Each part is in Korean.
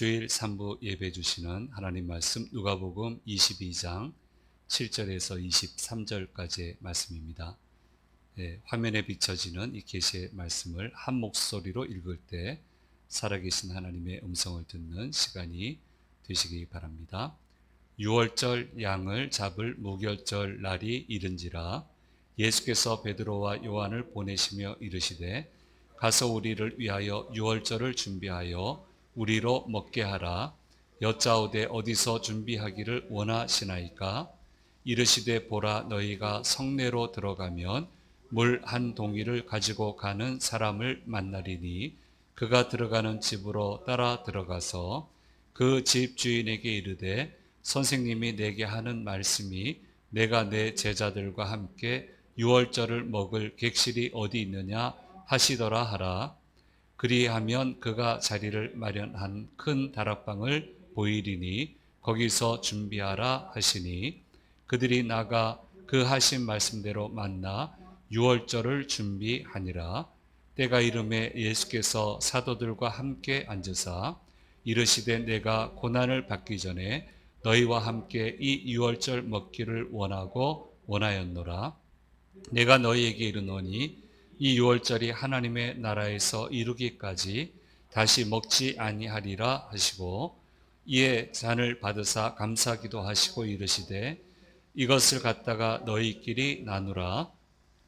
주일 3부 예배 주시는 하나님 말씀 누가복음 22장 7절에서 23절까지의 말씀입니다. 화면에 비춰지는 이 계시의 말씀을 한 목소리로 읽을 때 살아계신 하나님의 음성을 듣는 시간이 되시기 바랍니다. 6월절 양을 잡을 무교절 날이 이른지라 예수께서 베드로와 요한을 보내시며 이르시되 가서 우리를 위하여 6월절을 준비하여 우리로 먹게 하라. 여짜오되 어디서 준비하기를 원하시나이까? 이르시되 보라, 너희가 성내로 들어가면 물 한 동이를 가지고 가는 사람을 만나리니 그가 들어가는 집으로 따라 들어가서 그 집 주인에게 이르되 선생님이 내게 하는 말씀이 내가 내 제자들과 함께 유월절을 먹을 객실이 어디 있느냐 하시더라 하라. 그리하면 그가 자리를 마련한 큰 다락방을 보이리니 거기서 준비하라 하시니 그들이 나가 그 하신 말씀대로 만나 유월절을 준비하니라. 때가 이름에 예수께서 사도들과 함께 앉으사 이르시되 내가 고난을 받기 전에 너희와 함께 이 유월절 먹기를 원하였노라. 내가 너희에게 이르노니 이 유월절이 하나님의 나라에서 이루기까지 다시 먹지 아니하리라 하시고 이에 잔을 받으사 감사기도 하시고 이르시되 이것을 갖다가 너희끼리 나누라.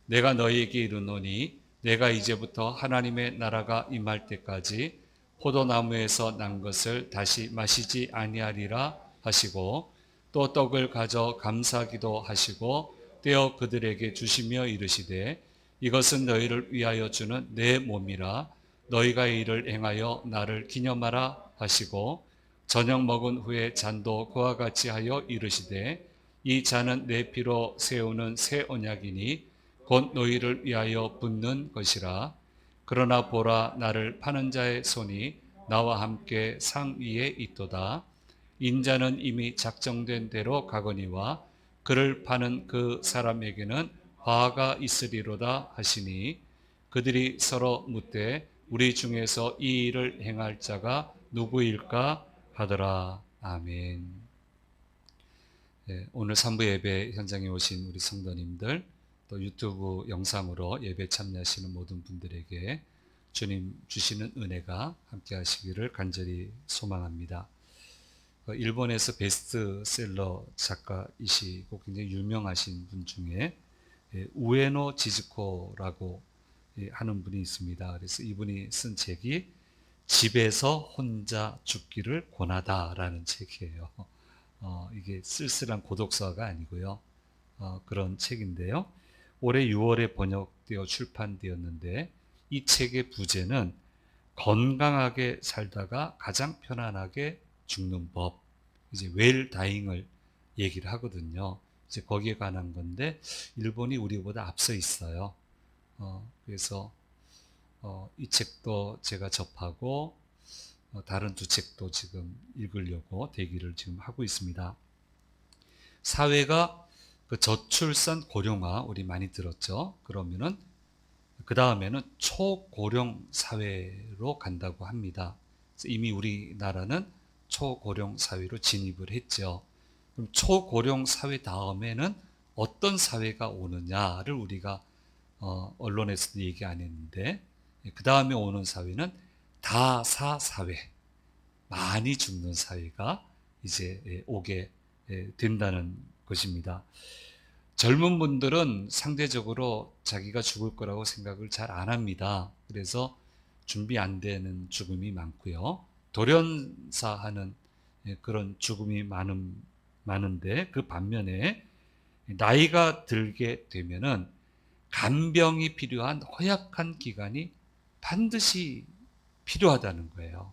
내가 너희에게 이르노니 내가 이제부터 하나님의 나라가 임할 때까지 포도나무에서 난 것을 다시 마시지 아니하리라 하시고 또 떡을 가져 감사기도 하시고 떼어 그들에게 주시며 이르시되 이것은 너희를 위하여 주는 내 몸이라. 너희가 이를 행하여 나를 기념하라 하시고 저녁 먹은 후에 잔도 그와 같이 하여 이르시되 이 잔은 내 피로 세우는 새 언약이니 곧 너희를 위하여 붓는 것이라. 그러나 보라, 나를 파는 자의 손이 나와 함께 상 위에 있도다. 인자는 이미 작정된 대로 가거니와 그를 파는 그 사람에게는 화가 있으리로다 하시니 그들이 서로 묻되 우리 중에서 이 일을 행할 자가 누구일까 하더라. 아멘. 오늘 3부 예배 현장에 오신 우리 성도님들, 또 유튜브 영상으로 예배 참여하시는 모든 분들에게 주님 주시는 은혜가 함께 하시기를 간절히 소망합니다. 일본에서 베스트셀러 작가이시고 굉장히 유명하신 분 중에 우에노 지즈코라고 하는 분이 있습니다. 그래서 이분이 쓴 책이 집에서 혼자 죽기를 권하다라는 책이에요. 이게 쓸쓸한 고독서가 아니고요. 그런 책인데요. 올해 6월에 번역되어 출판되었는데 이 책의 부제는 건강하게 살다가 가장 편안하게 죽는 법, 이제 웰다잉을 얘기를 하거든요. 이제 거기에 관한 건데 일본이 우리보다 앞서 있어요. 그래서 이 책도 제가 접하고 다른 두 책도 지금 읽으려고 대기를 지금 하고 있습니다. 사회가 그 저출산 고령화 우리 많이 들었죠. 그러면은 그 다음에는 초고령 사회로 간다고 합니다. 이미 우리나라는 초고령 사회로 진입을 했죠. 그럼 초고령 사회 다음에는 어떤 사회가 오느냐를 우리가 언론에서도 얘기 안 했는데 그 다음에 오는 사회는 다사 사회, 많이 죽는 사회가 이제 오게 된다는 것입니다. 젊은 분들은 상대적으로 자기가 죽을 거라고 생각을 잘 안 합니다. 그래서 준비 안 되는 죽음이 많고요. 돌연사하는 그런 죽음이 많은데 그 반면에 나이가 들게 되면은 간병이 필요한 허약한 기간이 반드시 필요하다는 거예요.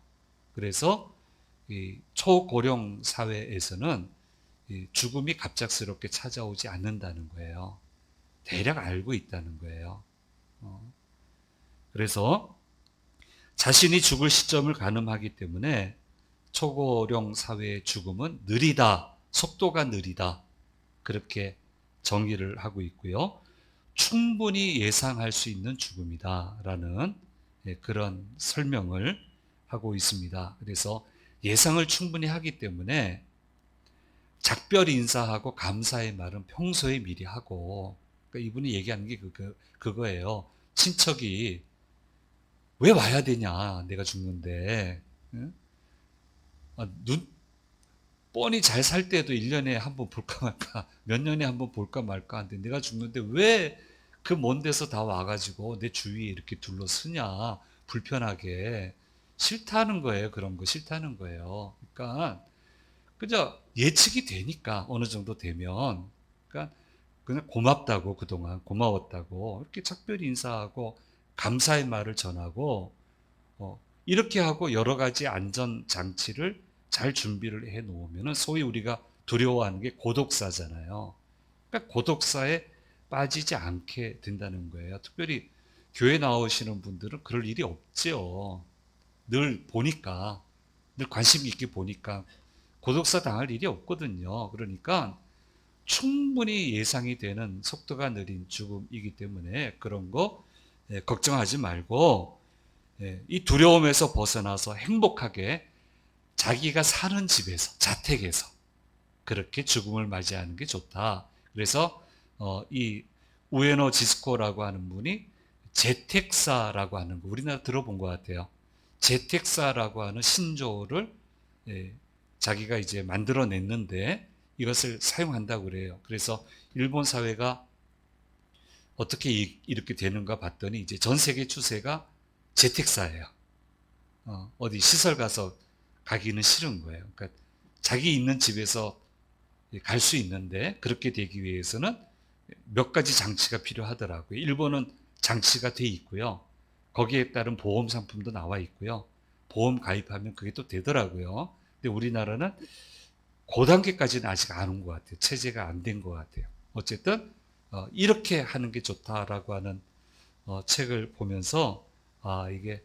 그래서 이 초고령 사회에서는 죽음이 갑작스럽게 찾아오지 않는다는 거예요. 대략 알고 있다는 거예요. 그래서 자신이 죽을 시점을 가늠하기 때문에 초고령 사회의 죽음은 느리다, 속도가 느리다, 그렇게 정의를 하고 있고요. 충분히 예상할 수 있는 죽음이다라는 그런 설명을 하고 있습니다. 그래서 예상을 충분히 하기 때문에 작별 인사하고 감사의 말은 평소에 미리 하고, 그러니까 이분이 얘기하는 게 그거예요. 친척이 왜 와야 되냐, 내가 죽는데. 응? 뻔히 잘 살 때도 1년에 한 번 볼까 말까, 몇 년에 한 번 볼까 말까 하는데 내가 죽는데 왜 그 먼 데서 다 와가지고 내 주위에 이렇게 둘러쓰냐, 불편하게. 싫다는 거예요. 그런 거 싫다는 거예요. 그러니까 그저 예측이 되니까 어느 정도 되면, 그러니까 그냥 고맙다고, 그동안 고마웠다고 이렇게 작별 인사하고 감사의 말을 전하고, 이렇게 하고 여러 가지 안전 장치를 잘 준비를 해 놓으면 소위 우리가 두려워하는 게 고독사잖아요. 그러니까 고독사에 빠지지 않게 된다는 거예요. 특별히 교회 나오시는 분들은 그럴 일이 없죠. 늘 보니까, 늘 관심 있게 보니까 고독사 당할 일이 없거든요. 그러니까 충분히 예상이 되는 속도가 느린 죽음이기 때문에 그런 거 걱정하지 말고, 이 두려움에서 벗어나서 행복하게 자기가 사는 집에서, 자택에서 그렇게 죽음을 맞이하는 게 좋다. 그래서 이 우에노 지스코라고 하는 분이 재택사라고 하는 거, 우리나라 들어본 것 같아요. 재택사라고 하는 신조어를 자기가 이제 만들어냈는데 이것을 사용한다고 그래요. 그래서 일본 사회가 어떻게 이렇게 되는가 봤더니 이제 전 세계 추세가 재택사예요. 어디 시설 가서 가기는 싫은 거예요. 그러니까 자기 있는 집에서 갈 수 있는데, 그렇게 되기 위해서는 몇 가지 장치가 필요하더라고요. 일본은 장치가 돼 있고요. 거기에 따른 보험 상품도 나와 있고요. 보험 가입하면 그게 또 되더라고요. 근데 우리나라는 그 단계까지는 아직 안 온 것 같아요. 체제가 안 된 것 같아요. 어쨌든 이렇게 하는 게 좋다라고 하는 책을 보면서 이게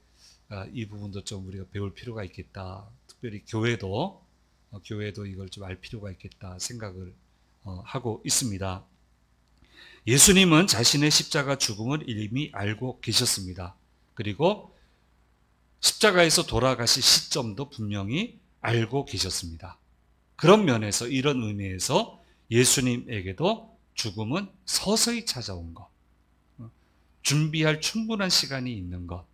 이 부분도 좀 우리가 배울 필요가 있겠다. 특별히 교회도 이걸 좀 알 필요가 있겠다 생각을 하고 있습니다. 예수님은 자신의 십자가 죽음을 이미 알고 계셨습니다. 그리고 십자가에서 돌아가실 시점도 분명히 알고 계셨습니다. 그런 면에서, 이런 의미에서 예수님에게도 죽음은 서서히 찾아온 것, 준비할 충분한 시간이 있는 것,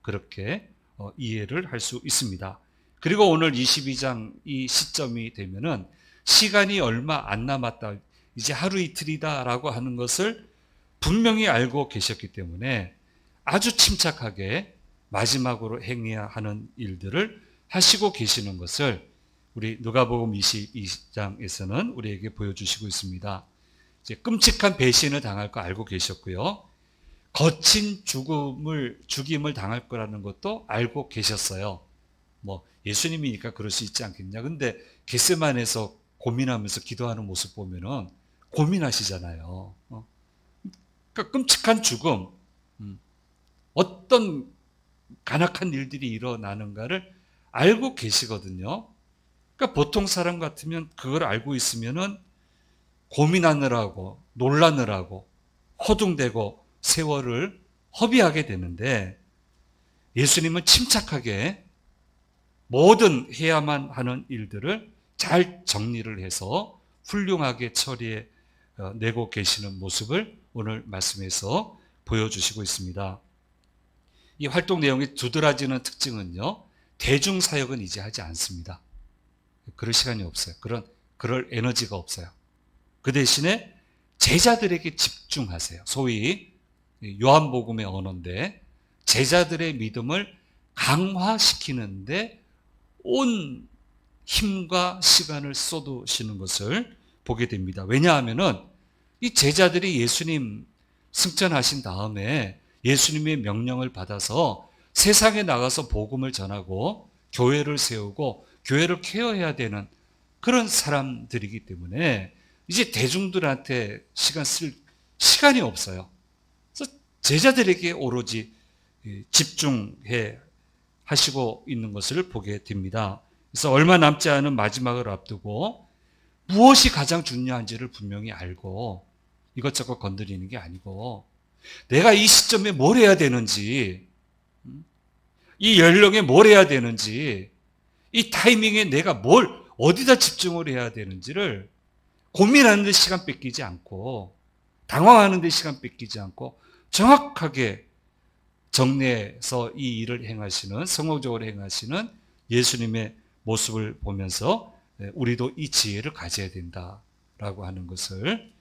그렇게 이해를 할 수 있습니다. 그리고 오늘 22장 이 시점이 되면은 시간이 얼마 안 남았다, 이제 하루 이틀이다 라고 하는 것을 분명히 알고 계셨기 때문에 아주 침착하게 마지막으로 행해야 하는 일들을 하시고 계시는 것을 우리 누가복음 22장에서는 우리에게 보여주시고 있습니다. 이제 끔찍한 배신을 당할 거 알고 계셨고요. 거친 죽임을 당할 거라는 것도 알고 계셨어요. 뭐 예수님이니까 그럴 수 있지 않겠냐. 근데 겟세마네에서 고민하면서 기도하는 모습 보면은 고민하시잖아요. 그러니까 끔찍한 죽음, 어떤 간악한 일들이 일어나는가를 알고 계시거든요. 그러니까 보통 사람 같으면 그걸 알고 있으면은 고민하느라고, 놀라느라고, 허둥대고 세월을 허비하게 되는데, 예수님은 침착하게 모든 해야만 하는 일들을 잘 정리를 해서 훌륭하게 처리해 내고 계시는 모습을 오늘 말씀에서 보여주시고 있습니다. 이 활동 내용이 두드러지는 특징은요, 대중사역은 이제 하지 않습니다. 그럴 시간이 없어요. 그럴 에너지가 없어요. 그 대신에 제자들에게 집중하세요. 소위 요한복음의 언어인데, 제자들의 믿음을 강화시키는데 온 힘과 시간을 쏟으시는 것을 보게 됩니다. 왜냐하면은 이 제자들이 예수님 승천하신 다음에 예수님의 명령을 받아서 세상에 나가서 복음을 전하고 교회를 세우고 교회를 케어해야 되는 그런 사람들이기 때문에 이제 대중들한테 시간 쓸 시간이 없어요. 그래서 제자들에게 오로지 집중해 하시고 있는 것을 보게 됩니다. 그래서 얼마 남지 않은 마지막을 앞두고 무엇이 가장 중요한지를 분명히 알고 이것저것 건드리는 게 아니고, 내가 이 시점에 뭘 해야 되는지, 이 연령에 뭘 해야 되는지, 이 타이밍에 내가 어디다 집중을 해야 되는지를 고민하는 데 시간 뺏기지 않고, 당황하는 데 시간 뺏기지 않고 정확하게 정리해서 이 일을 행하시는, 성공적으로 행하시는 예수님의 모습을 보면서 우리도 이 지혜를 가져야 된다라고 하는 것을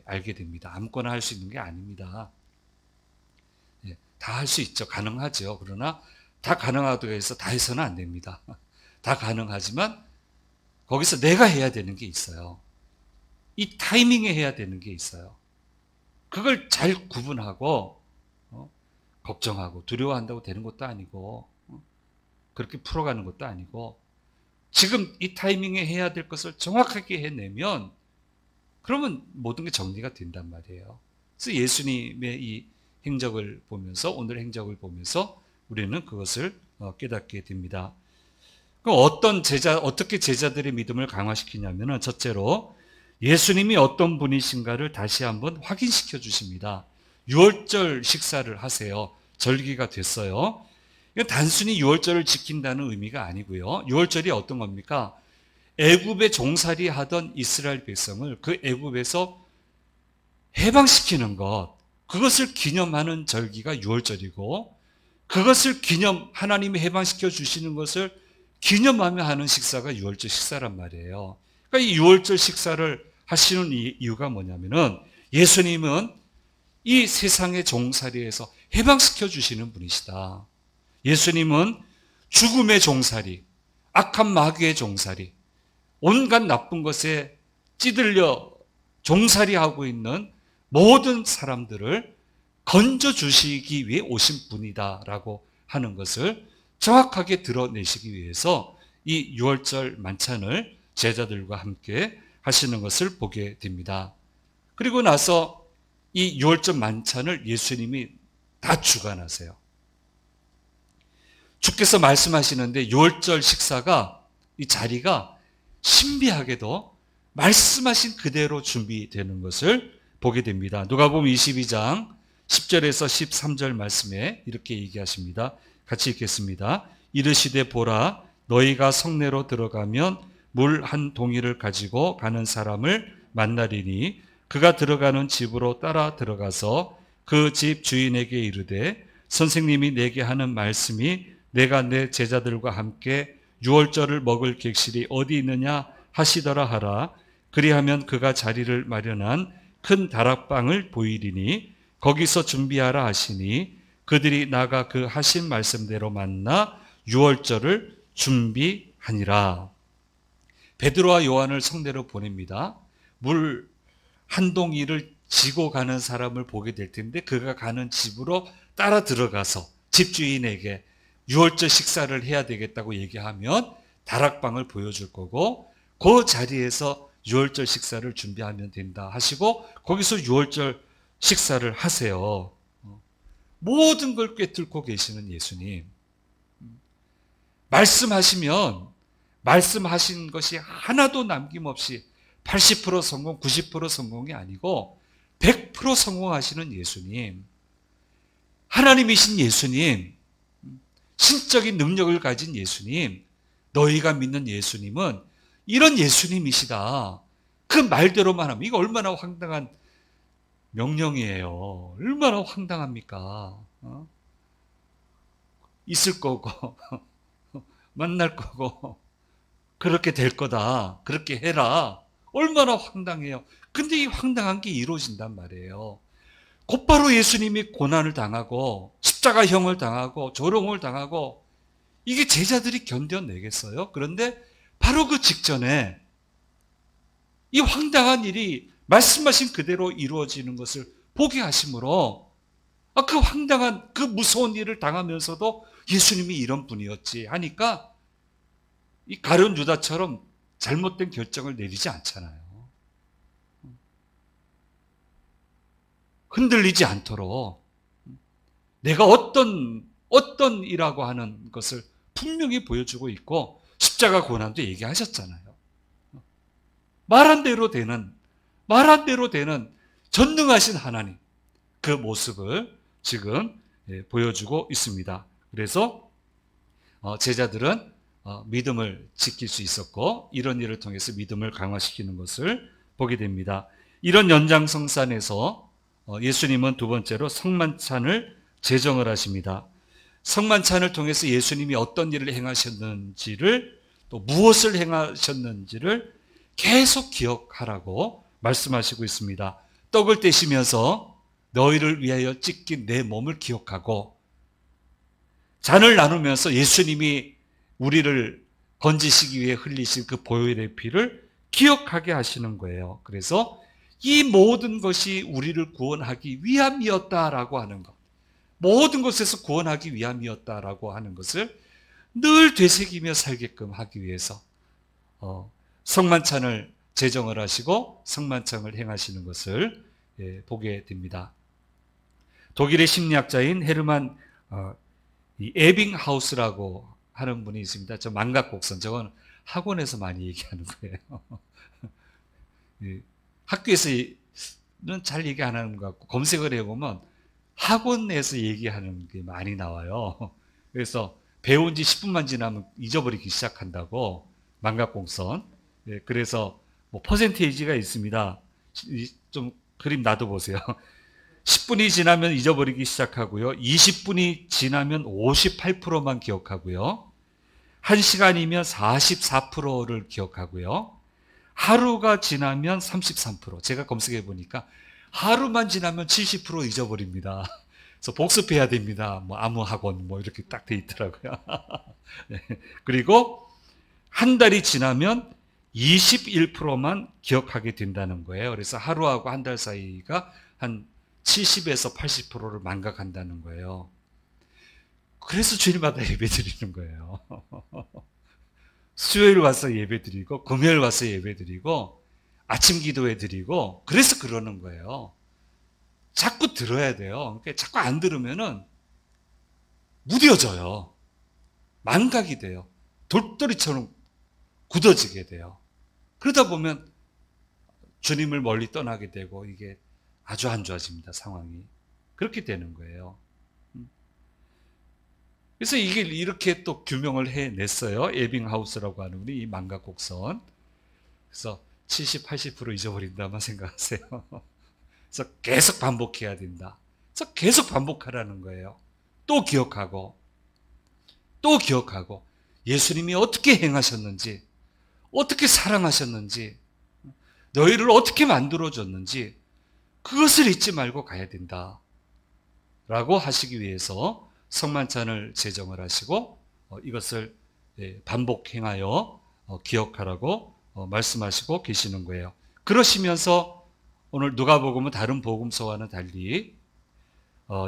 알게 됩니다. 아무거나 할 수 있는 게 아닙니다. 다 할 수 있죠. 가능하죠. 그러나 다 가능하다고 해서 다 해서는 안 됩니다. 다 가능하지만 거기서 내가 해야 되는 게 있어요. 이 타이밍에 해야 되는 게 있어요. 그걸 잘 구분하고 걱정하고 두려워한다고 되는 것도 아니고 그렇게 풀어가는 것도 아니고 지금 이 타이밍에 해야 될 것을 정확하게 해내면 그러면 모든 게 정리가 된단 말이에요. 그래서 예수님의 이 행적을 보면서, 오늘 행적을 보면서 우리는 그것을 깨닫게 됩니다. 그럼 어떻게 제자들의 믿음을 강화시키냐면은 첫째로 예수님이 어떤 분이신가를 다시 한번 확인시켜 주십니다. 유월절 식사를 하세요. 절기가 됐어요. 이건 단순히 유월절을 지킨다는 의미가 아니고요. 유월절이 어떤 겁니까? 애굽에 종살이 하던 이스라엘 백성을 그 애굽에서 해방시키는 것, 그것을 기념하는 절기가 유월절이고, 그것을 하나님이 해방시켜 주시는 것을 기념하며 하는 식사가 유월절 식사란 말이에요. 그러니까 이 유월절 식사를 하시는 이유가 뭐냐면은 예수님은 이 세상의 종살이에서 해방시켜 주시는 분이시다. 예수님은 죽음의 종살이, 악한 마귀의 종살이, 온갖 나쁜 것에 찌들려 종살이하고 있는 모든 사람들을 건져주시기 위해 오신 분이다라고 하는 것을 정확하게 드러내시기 위해서 이 유월절 만찬을 제자들과 함께 하시는 것을 보게 됩니다. 그리고 나서 이 유월절 만찬을 예수님이 다 주관하세요. 주께서 말씀하시는데 유월절 식사가, 이 자리가 신비하게도 말씀하신 그대로 준비되는 것을 보게 됩니다. 누가복음 22장 10절에서 13절 말씀에 이렇게 얘기하십니다. 같이 읽겠습니다. 이르시되 보라, 너희가 성내로 들어가면 물 한 동이를 가지고 가는 사람을 만나리니 그가 들어가는 집으로 따라 들어가서 그 집 주인에게 이르되 선생님이 내게 하는 말씀이 내가 내 제자들과 함께 유월절을 먹을 객실이 어디 있느냐 하시더라 하라. 그리하면 그가 자리를 마련한 큰 다락방을 보이리니 거기서 준비하라 하시니 그들이 나가 그 하신 말씀대로 만나 유월절을 준비하니라. 베드로와 요한을 성내로 보냅니다. 물 한 동이를 지고 가는 사람을 보게 될 텐데 그가 가는 집으로 따라 들어가서 집주인에게 유월절 식사를 해야 되겠다고 얘기하면 다락방을 보여줄 거고 그 자리에서 유월절 식사를 준비하면 된다 하시고 거기서 유월절 식사를 하세요. 모든 걸 꿰뚫고 계시는 예수님. 말씀하시면 말씀하신 것이 하나도 남김없이 80% 성공, 90% 성공이 아니고 100% 성공하시는 예수님. 하나님이신 예수님. 신적인 능력을 가진 예수님. 너희가 믿는 예수님은 이런 예수님이시다. 그 말대로만 하면 이거 얼마나 황당한 명령이에요. 얼마나 황당합니까? 있을 거고 만날 거고 그렇게 될 거다. 그렇게 해라. 얼마나 황당해요. 근데 이 황당한 게 이루어진단 말이에요. 곧바로 예수님이 고난을 당하고 십자가형을 당하고 조롱을 당하고 이게 제자들이 견뎌내겠어요? 그런데 바로 그 직전에 이 황당한 일이 말씀하신 그대로 이루어지는 것을 보게 하심으로 그 황당한 그 무서운 일을 당하면서도 예수님이 이런 분이었지 하니까 이 가룟 유다처럼 잘못된 결정을 내리지 않잖아요. 흔들리지 않도록 내가 어떤 이라고 하는 것을 분명히 보여주고 있고 십자가 고난도 얘기하셨잖아요. 말한 대로 되는 전능하신 하나님 그 모습을 지금 보여주고 있습니다. 그래서 제자들은 믿음을 지킬 수 있었고 이런 일을 통해서 믿음을 강화시키는 것을 보게 됩니다. 이런 연장성산에서 예수님은 두 번째로 성만찬을 제정을 하십니다. 성만찬을 통해서 예수님이 어떤 일을 행하셨는지를 또 무엇을 행하셨는지를 계속 기억하라고 말씀하시고 있습니다. 떡을 떼시면서 너희를 위하여 찢긴 내 몸을 기억하고, 잔을 나누면서 예수님이 우리를 건지시기 위해 흘리신 그 보혈의 피를 기억하게 하시는 거예요. 그래서 이 모든 것이 우리를 구원하기 위함이었다라고 하는 것, 모든 것에서 구원하기 위함이었다라고 하는 것을 늘 되새기며 살게끔 하기 위해서 성만찬을 제정을 하시고 성만찬을 행하시는 것을 보게 됩니다. 독일의 심리학자인 헤르만 에빙하우스라고 하는 분이 있습니다. 저 망각곡선, 저건 학원에서 많이 얘기하는 거예요. 학교에서는 잘 얘기 안 하는 것 같고 검색을 해보면 학원에서 얘기하는 게 많이 나와요. 그래서 배운 지 10분만 지나면 잊어버리기 시작한다고, 망각곡선. 그래서 뭐 퍼센테이지가 있습니다. 좀 그림 놔둬보세요. 10분이 지나면 잊어버리기 시작하고요. 20분이 지나면 58%만 기억하고요. 1시간이면 44%를 기억하고요. 하루가 지나면 33%. 제가 검색해 보니까 하루만 지나면 70% 잊어버립니다. 그래서 복습해야 됩니다. 뭐 아무 학원 뭐 이렇게 딱 돼 있더라고요. 네. 그리고 한 달이 지나면 21%만 기억하게 된다는 거예요. 그래서 하루하고 한 달 사이가 한 70에서 80%를 망각한다는 거예요. 그래서 주일마다 예배 드리는 거예요. 수요일 와서 예배 드리고 금요일 와서 예배 드리고 아침 기도회 드리고, 그래서 그러는 거예요. 자꾸 들어야 돼요. 그러니까 자꾸 안 들으면은 무뎌져요. 망각이 돼요. 돌덩이처럼 굳어지게 돼요. 그러다 보면 주님을 멀리 떠나게 되고 이게 아주 안 좋아집니다. 상황이. 그렇게 되는 거예요. 그래서 이게 이렇게 또 규명을 해냈어요. 에빙하우스라고 하는 분이 이 망각곡선. 그래서 70, 80% 잊어버린다만 생각하세요. 그래서 계속 반복해야 된다. 그래서 계속 반복하라는 거예요. 또 기억하고, 또 기억하고, 예수님이 어떻게 행하셨는지, 어떻게 사랑하셨는지, 너희를 어떻게 만들어줬는지, 그것을 잊지 말고 가야 된다. 라고 하시기 위해서 성만찬을 제정을 하시고 이것을 반복 행하여 기억하라고 말씀하시고 계시는 거예요. 그러시면서 오늘 누가복음은 다른 복음서와는 달리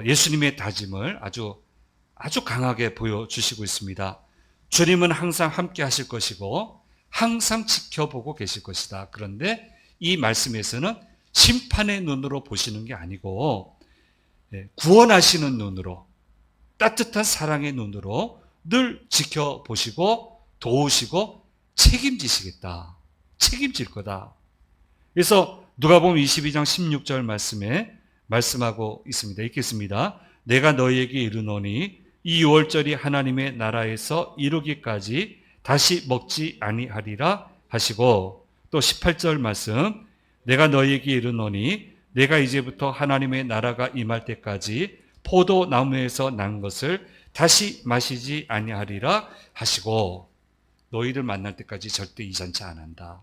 예수님의 다짐을 아주 강하게 보여주시고 있습니다. 주님은 항상 함께 하실 것이고 항상 지켜보고 계실 것이다. 그런데 이 말씀에서는 심판의 눈으로 보시는 게 아니고 구원하시는 눈으로, 따뜻한 사랑의 눈으로 늘 지켜보시고 도우시고 책임지시겠다. 책임질 거다. 그래서 누가복음 22장 16절 말씀에 말씀하고 있습니다. 읽겠습니다. 내가 너희에게 이르노니 이 유월절이 하나님의 나라에서 이루기까지 다시 먹지 아니하리라 하시고, 또 18절 말씀, 내가 너희에게 이르노니 내가 이제부터 하나님의 나라가 임할 때까지 포도나무에서 난 것을 다시 마시지 아니하리라 하시고, 너희를 만날 때까지 절대 이 잔치 안 한다.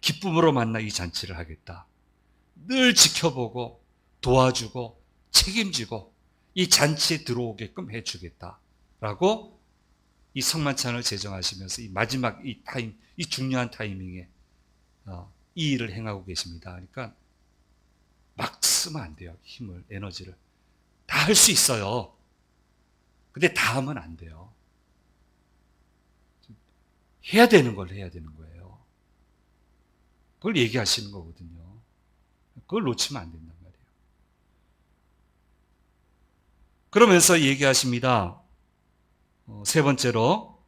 기쁨으로 만나 이 잔치를 하겠다. 늘 지켜보고 도와주고 책임지고 이 잔치에 들어오게끔 해주겠다. 라고 이 성만찬을 제정하시면서 이 마지막 이 타임, 이 중요한 타이밍에 이 일을 행하고 계십니다. 그러니까 막 쓰면 안 돼요. 힘을, 에너지를. 다 할 수 있어요. 근데 다 하면 안 돼요. 해야 되는 걸 해야 되는 거예요. 그걸 얘기하시는 거거든요. 그걸 놓치면 안 된단 말이에요. 그러면서 얘기하십니다. 세 번째로,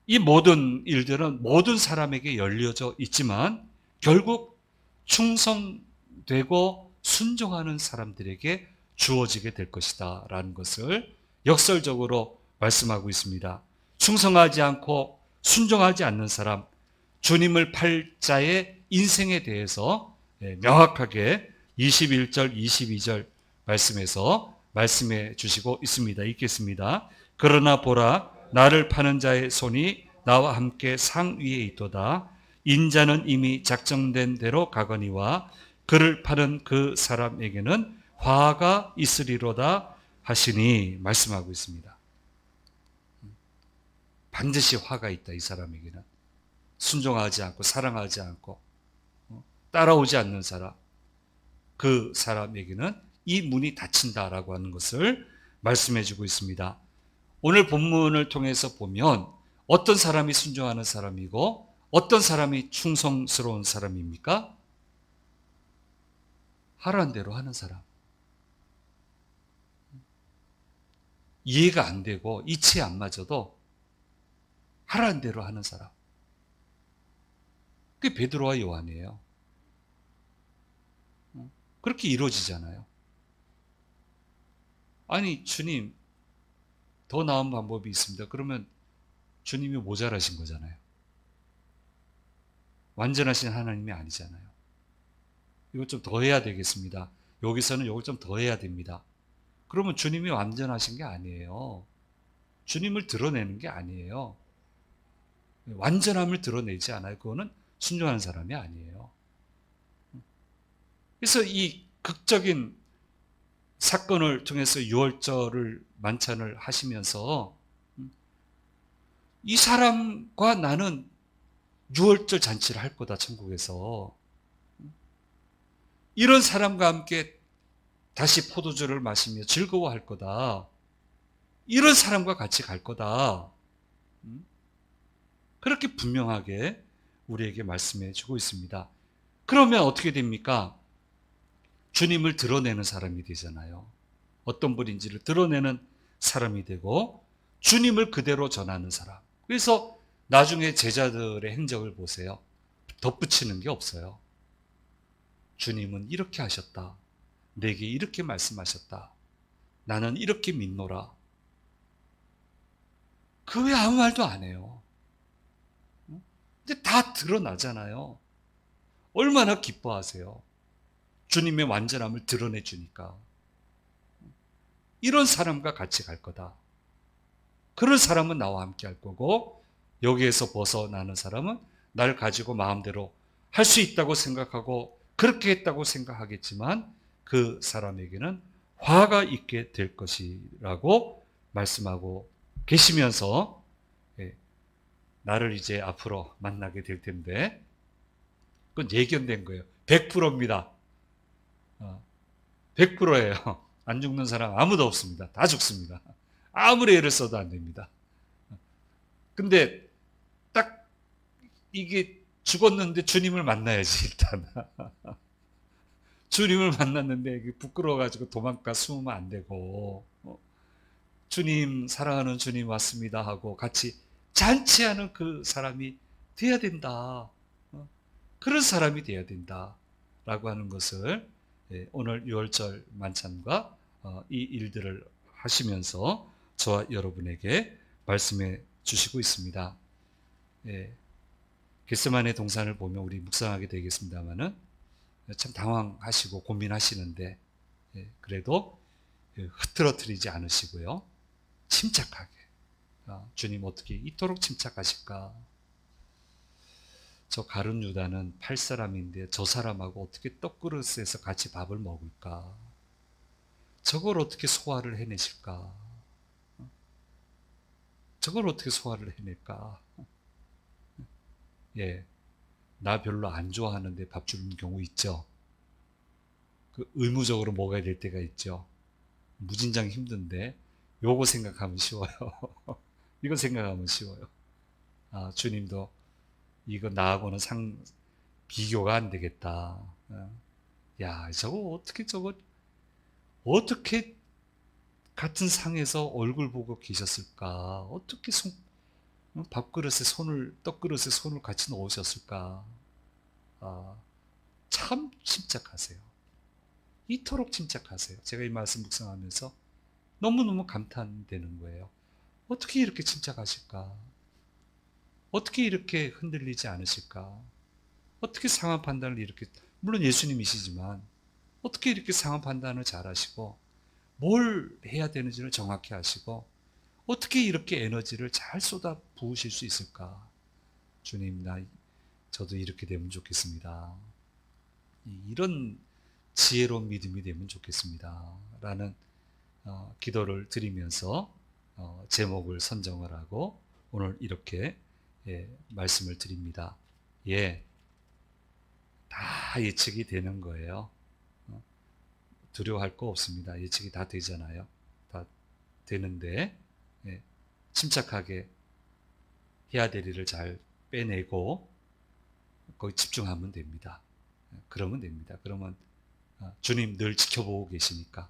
이 모든 일들은 모든 사람에게 열려져 있지만 결국 충성되고 순종하는 사람들에게 주어지게 될 것이다 라는 것을 역설적으로 말씀하고 있습니다. 충성하지 않고 순종하지 않는 사람, 주님을 팔자의 인생에 대해서 명확하게 21절, 22절 말씀에서 말씀해 주시고 있습니다. 읽겠습니다. 그러나 보라, 나를 파는 자의 손이 나와 함께 상 위에 있도다. 인자는 이미 작정된 대로 가거니와 그를 파는 그 사람에게는 화가 있으리로다 하시니 말씀하고 있습니다. 반드시 화가 있다, 이 사람에게는. 순종하지 않고 사랑하지 않고 따라오지 않는 사람, 그 사람에게는 이 문이 닫힌다라고 하는 것을 말씀해 주고 있습니다. 오늘 본문을 통해서 보면 어떤 사람이 순종하는 사람이고 어떤 사람이 충성스러운 사람입니까? 하라는 대로 하는 사람. 이해가 안 되고 이치에 안 맞아도 하라는 대로 하는 사람. 그게 베드로와 요한이에요. 그렇게 이루어지잖아요. 아니, 주님, 더 나은 방법이 있습니다. 그러면 주님이 모자라신 거잖아요. 완전하신 하나님이 아니잖아요. 이거 좀 더 해야 되겠습니다. 여기서는 이걸 좀 더 해야 됩니다. 그러면 주님이 완전하신 게 아니에요. 주님을 드러내는 게 아니에요. 완전함을 드러내지 않아요. 그거는 순종하는 사람이 아니에요. 그래서 이 극적인 사건을 통해서 6월절을 만찬을 하시면서 이 사람과 나는 6월절 잔치를 할 거다, 천국에서. 이런 사람과 함께 다시 포도주를 마시며 즐거워할 거다. 이런 사람과 같이 갈 거다. 그렇게 분명하게 우리에게 말씀해 주고 있습니다. 그러면 어떻게 됩니까? 주님을 드러내는 사람이 되잖아요. 어떤 분인지를 드러내는 사람이 되고 주님을 그대로 전하는 사람. 그래서 나중에 제자들의 행적을 보세요. 덧붙이는 게 없어요. 주님은 이렇게 하셨다. 내게 이렇게 말씀하셨다. 나는 이렇게 믿노라. 그 외에 아무 말도 안 해요. 근데 다 드러나잖아요. 얼마나 기뻐하세요. 주님의 완전함을 드러내 주니까. 이런 사람과 같이 갈 거다. 그런 사람은 나와 함께 할 거고, 여기에서 벗어나는 사람은 날 가지고 마음대로 할 수 있다고 생각하고 그렇게 했다고 생각하겠지만 그 사람에게는 화가 있게 될 것이라고 말씀하고 계시면서 나를 이제 앞으로 만나게 될 텐데, 그건 예견된 거예요. 100%입니다. 100%예요. 안 죽는 사람 아무도 없습니다. 다 죽습니다. 아무리 애를 써도 안 됩니다. 근데 딱 이게 죽었는데 주님을 만나야지, 일단. 주님을 만났는데 부끄러워가지고 도망가 숨으면 안 되고, 주님, 사랑하는 주님 왔습니다 하고 같이 잔치하는 그 사람이 돼야 된다. 그런 사람이 돼야 된다. 라고 하는 것을 오늘 6월절 만찬과 이 일들을 하시면서 저와 여러분에게 말씀해 주시고 있습니다. 겟세마네 동산을 보면 우리 묵상하게 되겠습니다만은 참 당황하시고 고민하시는데, 그래도 흐트러뜨리지 않으시고요. 침착하게. 주님 어떻게 이토록 침착하실까? 저 가룟 유다는 8사람인데 저 사람하고 어떻게 떡그릇에서 같이 밥을 먹을까? 저걸 어떻게 소화를 해내실까? 저걸 어떻게 소화를 해낼까? 나 별로 안 좋아하는데 밥 주는 경우 있죠. 그 의무적으로 먹어야 될 때가 있죠. 무진장 힘든데 요거 생각하면 쉬워요. 이거 생각하면 쉬워요. 주님도 이거 나하고는 비교가 안 되겠다. 야, 어떻게 같은 상에서 얼굴 보고 계셨을까? 어떻게 떡그릇에 손을 같이 넣으셨을까? 참 침착하세요. 이토록 침착하세요. 제가 이 말씀 묵상하면서 너무너무 감탄되는 거예요. 어떻게 이렇게 침착하실까? 어떻게 이렇게 흔들리지 않으실까? 어떻게 상황 판단을 이렇게, 물론 예수님이시지만 어떻게 이렇게 상황 판단을 잘 하시고 뭘 해야 되는지를 정확히 아시고 어떻게 이렇게 에너지를 잘 쏟아 부으실 수 있을까? 주님, 저도 이렇게 되면 좋겠습니다. 이런 지혜로운 믿음이 되면 좋겠습니다. 라는 기도를 드리면서 제목을 선정을 하고 오늘 이렇게 말씀을 드립니다. 예, 다 예측이 되는 거예요. 두려워할 거 없습니다. 예측이 다 되잖아요. 다 되는데 침착하게 해야 될 일을 잘 빼내고 거기 집중하면 됩니다. 그러면 됩니다. 그러면 주님 늘 지켜보고 계시니까,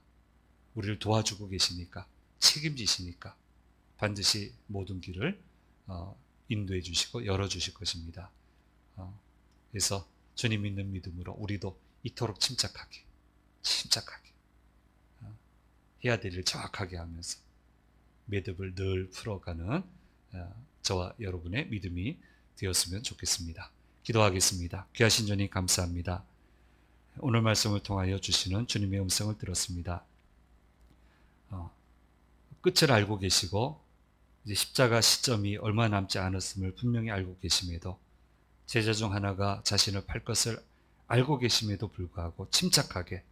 우리를 도와주고 계시니까, 책임지시니까 반드시 모든 길을 인도해 주시고 열어주실 것입니다. 그래서 주님 믿는 믿음으로 우리도 이토록 침착하게 해야 될 일을 정확하게 하면서 매듭을 늘 풀어가는 저와 여러분의 믿음이 되었으면 좋겠습니다. 기도하겠습니다. 귀하신 주님 감사합니다. 오늘 말씀을 통하여 주시는 주님의 음성을 들었습니다. 끝을 알고 계시고 이제 십자가 시점이 얼마 남지 않았음을 분명히 알고 계심에도 제자 중 하나가 자신을 팔 것을 알고 계심에도 불구하고 침착하게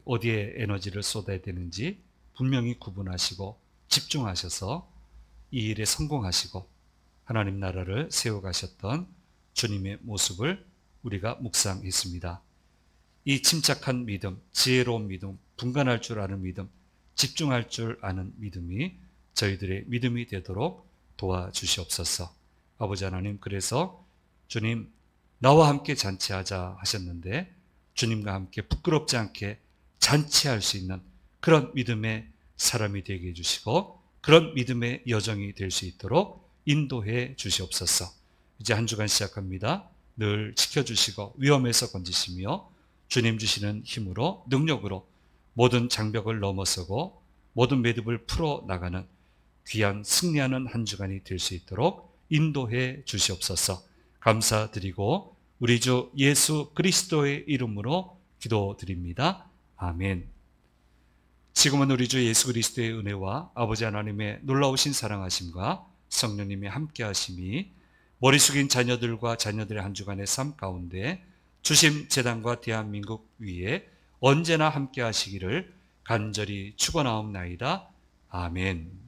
어디에 에너지를 쏟아야 되는지 분명히 구분하시고 집중하셔서 이 일에 성공하시고 하나님 나라를 세워가셨던 주님의 모습을 우리가 묵상했습니다. 이 침착한 믿음, 지혜로운 믿음, 분간할 줄 아는 믿음, 집중할 줄 아는 믿음이 저희들의 믿음이 되도록 도와주시옵소서. 아버지 하나님, 그래서 주님 나와 함께 잔치하자 하셨는데 주님과 함께 부끄럽지 않게 잔치할 수 있는 그런 믿음의 사람이 되게 해주시고 그런 믿음의 여정이 될 수 있도록 인도해 주시옵소서. 이제 한 주간 시작합니다. 늘 지켜주시고 위험에서 건지시며 주님 주시는 힘으로 능력으로 모든 장벽을 넘어서고 모든 매듭을 풀어나가는 귀한 승리하는 한 주간이 될 수 있도록 인도해 주시옵소서. 감사드리고 우리 주 예수 그리스도의 이름으로 기도드립니다. 아멘. 지금은 우리 주 예수 그리스도의 은혜와 아버지 하나님의 놀라우신 사랑하심과 성령님의 함께하심이 머리 숙인 자녀들과 자녀들의 한 주간의 삶 가운데 주심 재단과 대한민국 위에 언제나 함께하시기를 간절히 축원하옵나이다. 아멘.